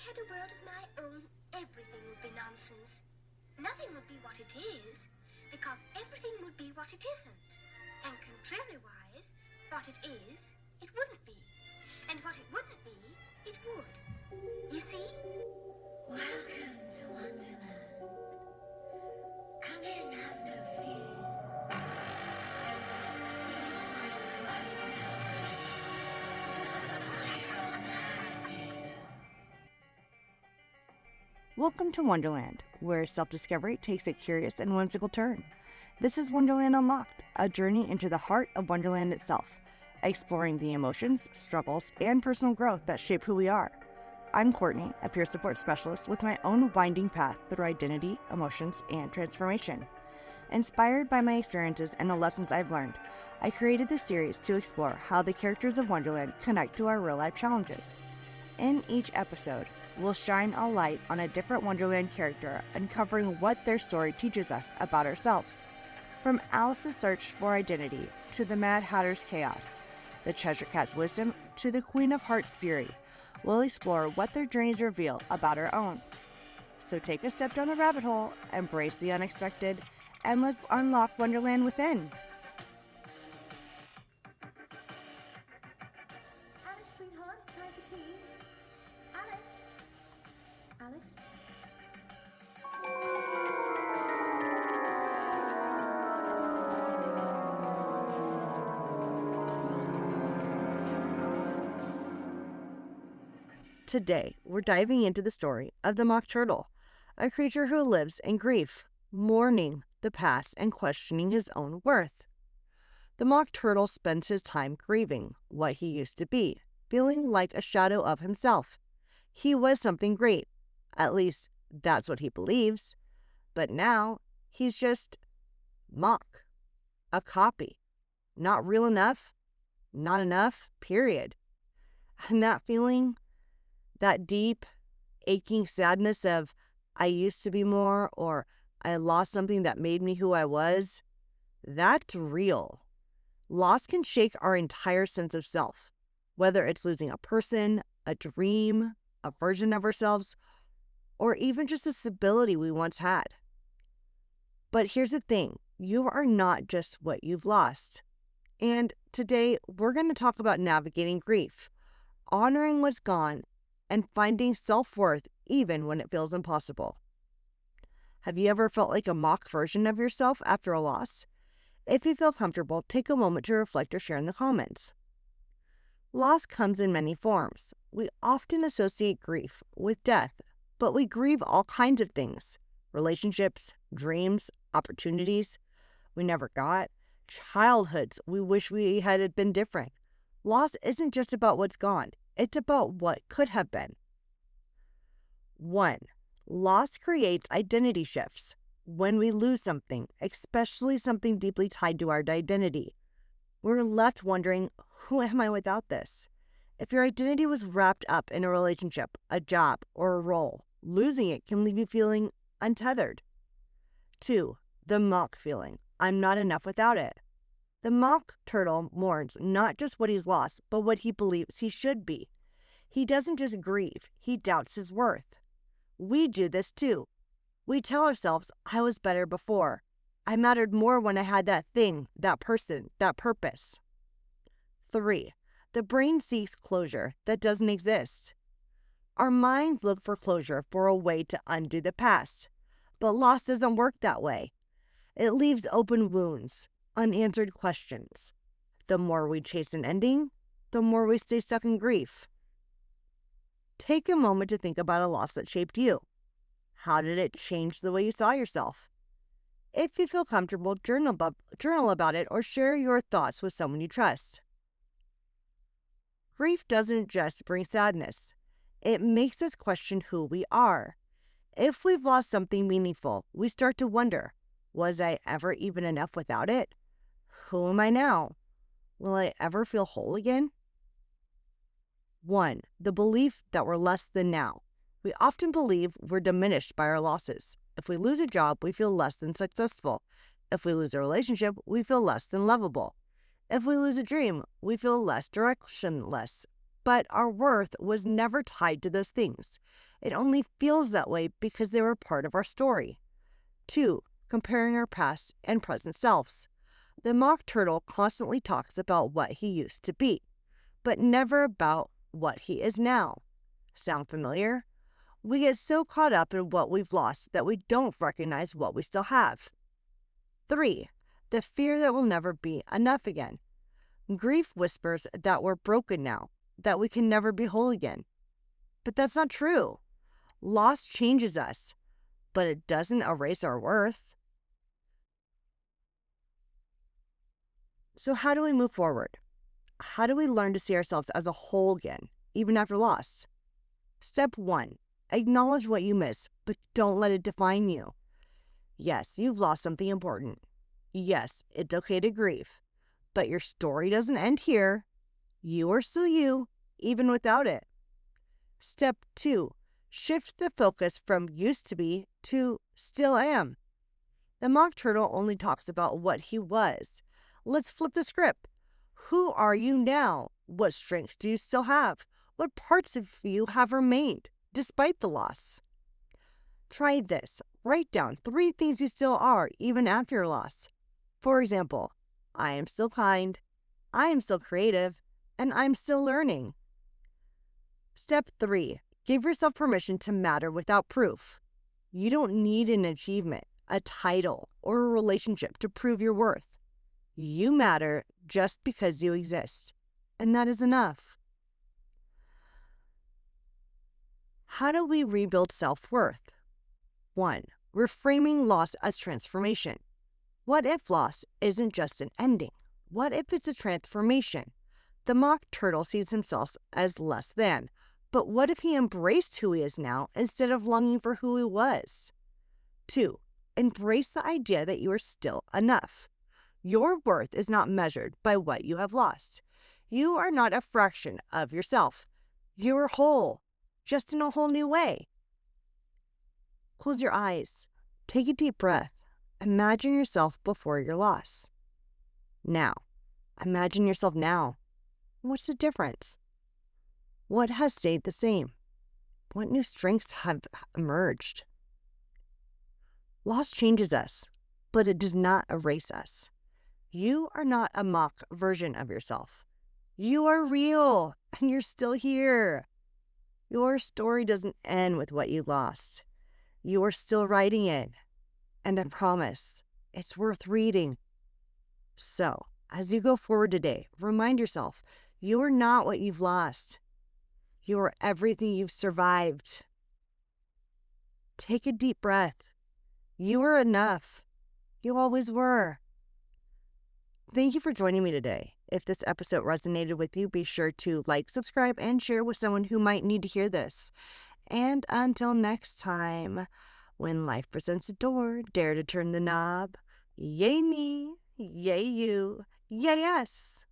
had a world of my own, everything would be nonsense. Nothing would be what it is, because everything would be what it isn't. And contrariwise, what it is, it wouldn't be. And what it wouldn't be, it would. You see? Welcome to Wonderland. Come in, have no fear. Welcome to Wonderland, where self-discovery takes a curious and whimsical turn. This is Wonderland Unlocked, a journey into the heart of Wonderland itself, exploring the emotions, struggles, and personal growth that shape who we are. I'm Courtney, a peer support specialist with my own winding path through identity, emotions, and transformation. Inspired by my experiences and the lessons I've learned, I created this series to explore how the characters of Wonderland connect to our real-life challenges. In each episode, we'll shine a light on a different Wonderland character, uncovering what their story teaches us about ourselves. From Alice's search for identity to the Mad Hatter's chaos, the Cheshire Cat's wisdom to the Queen of Hearts' fury, we'll explore what their journeys reveal about our own. So take a step down the rabbit hole, embrace the unexpected, and let's unlock Wonderland within. Alice, sweetheart, it's time for tea. Alice? Alice? Today, we're diving into the story of the mock turtle, a creature who lives in grief, mourning the past and questioning his own worth. The mock turtle spends his time grieving what he used to be, feeling like a shadow of himself. He was something great, at least that's what he believes, but now he's just mock, a copy, not real enough, not enough, period. And that feeling, that deep, aching sadness of, I used to be more, or I lost something that made me who I was, that's real. Loss can shake our entire sense of self, whether it's losing a person, a dream, a version of ourselves, or even just a stability we once had. But here's the thing, you are not just what you've lost. And today, we're going to talk about navigating grief, honoring what's gone, and finding self-worth even when it feels impossible. Have you ever felt like a mock version of yourself after a loss? If you feel comfortable, take a moment to reflect or share in the comments. Loss comes in many forms. We often associate grief with death, but we grieve all kinds of things: relationships, dreams, opportunities we never got, childhoods we wish we had been different. Loss isn't just about what's gone. It's about what could have been. 1. Loss creates identity shifts. When we lose something, especially something deeply tied to our identity, we're left wondering, who am I without this? If your identity was wrapped up in a relationship, a job, or a role, losing it can leave you feeling untethered. 2. The mock feeling. I'm not enough without it. The mock turtle mourns not just what he's lost, but what he believes he should be. He doesn't just grieve, he doubts his worth. We do this too. We tell ourselves, I was better before. I mattered more when I had that thing, that person, that purpose. 3. The brain seeks closure that doesn't exist. Our minds look for closure for a way to undo the past. But loss doesn't work that way. It leaves open wounds, unanswered questions. The more we chase an ending, the more we stay stuck in grief. Take a moment to think about a loss that shaped you. How did it change the way you saw yourself? If you feel comfortable, journal about it or share your thoughts with someone you trust. Grief doesn't just bring sadness. It makes us question who we are. If we've lost something meaningful, we start to wonder, was I ever even enough without it? Who am I now? Will I ever feel whole again? 1. The belief that we're less than now. We often believe we're diminished by our losses. If we lose a job, we feel less than successful. If we lose a relationship, we feel less than lovable. If we lose a dream, we feel less directionless. but our worth was never tied to those things. It only feels that way because they were part of our story. 2. Comparing our past and present selves. The mock turtle constantly talks about what he used to be, but never about what he is now. Sound familiar? We get so caught up in what we've lost that we don't recognize what we still have. 3. The fear that we'll never be enough again. Grief whispers that we're broken now, that we can never be whole again. But that's not true. Loss changes us, but it doesn't erase our worth. So how do we move forward? How do we learn to see ourselves as a whole again, even after loss? Step 1. Acknowledge what you miss, but don't let it define you. Yes, you've lost something important. Yes, it's okay to grieve. But your story doesn't end here. You are still you, even without it. Step 2. Shift the focus from used to be to still am. The mock turtle only talks about what he was. Let's flip the script. Who are you now? What strengths do you still have? What parts of you have remained despite the loss? Try this. Write down 3 things you still are even after your loss. For example, I am still kind, I am still creative, and I'm still learning. Step 3. Give yourself permission to matter without proof. You don't need an achievement, a title, or a relationship to prove your worth. You matter just because you exist, and that is enough. How do we rebuild self-worth? 1. Reframing loss as transformation. What if loss isn't just an ending? What if it's a transformation? The mock turtle sees himself as less than, but what if he embraced who he is now instead of longing for who he was? 2. Embrace the idea that you are still enough. Your worth is not measured by what you have lost. You are not a fraction of yourself. You are whole, just in a whole new way. Close your eyes. Take a deep breath. Imagine yourself before your loss. Now, imagine yourself now. What's the difference? What has stayed the same? What new strengths have emerged? Loss changes us, but it does not erase us. You are not a mock version of yourself. You are real, and you're still here. Your story doesn't end with what you lost. You are still writing it, and I promise, it's worth reading. So, as you go forward today, remind yourself, you are not what you've lost. You are everything you've survived. Take a deep breath. You are enough. You always were. Thank you for joining me today. If this episode resonated with you, be sure to like, subscribe, and share with someone who might need to hear this. And until next time, when life presents a door, dare to turn the knob. Yay me, yay you, yay us.